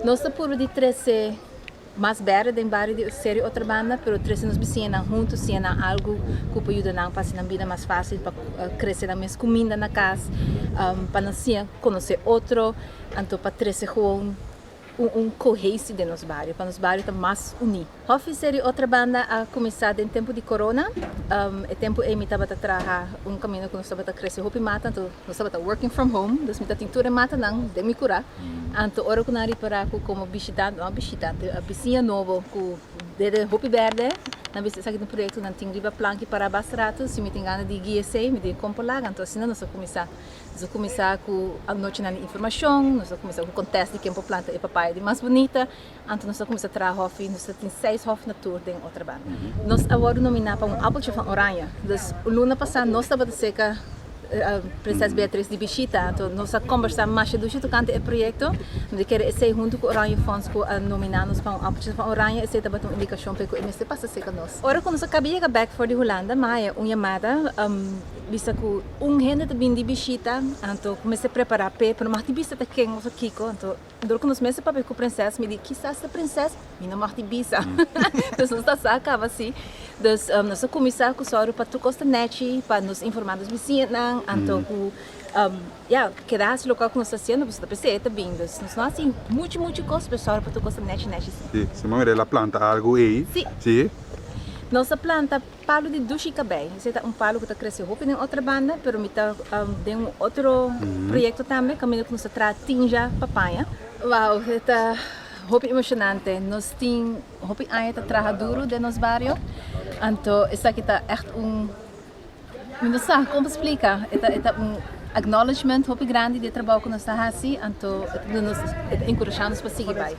Nós estamos de 13 mais verde em barrio de série outra banda, pero 13 nos bicina juntos, se algo que pode ajudar para ser vida mais fácil, para crescer na mesma comida na casa, para nós conhecer outro, então para 13 gewoon cohesivo de nos barrio, para nos barrio estar mais unidos. Hofi série outra banda a começar em tempo de corona, é tempo em estava a trabalhar caminho que nós estava a crescer hopi mata, então nós estava working from home, então nós tintura mata não, de me curar. Então ora que nari para como visitante, a piscina novo com de hopi verde, na vez que no projeto não tinha riba planque para bastante, se me tem gana de guia sei, me tem como lá, então assim nós começar com a noite na informação, nós começar com o contexto de quem planta e papai de mais bonita, então nós começar a trabalhar hofi, nós tem 6 hofi na tour de outra banda. Nós agora nominamos para appeltje van Oranje, dus luna passada nós estava de seca Princesa Beatriz de Bichita, então nós conversamos mais do que cante o projeto, de querer esse junto com o Oranje Fonds a nominar-nos para appeltje van Oranje, esse também uma indicação para que o MSC passa seca nós. Ora quando nós acabamos de back for de Holanda, mas uma chamada, bisa que gente de bem de Bichita, então comecei a preparar para mais de bisa quem nós aqui, então durante nós meses para com a princesa me disse que essa princesa, me não mais de bisa, então nós está acaba assim, então nós começar com o soro para tu costa net para nos informar dos vizinhos. Então, que dá esse local que nós estamos fazendo, você está também. Nós não assim, muito coisa, pessoal, para tu gostar net. Sim, se ela planta algo aí. Sim. Nossa planta palo de duxicabé. Esse é palo que está crescendo em outra banda, mas me está de outro projeto também, caminho que nós traz tinja papaya. Uau, está muito emocionante. Nós temos muito ainda trabalho duro de nosso bairro. Então, isso aqui está echt não sei como explicar, é acknowledgement muito grande de trabalho que nós estamos fazendo, então nós encorajamos para seguir.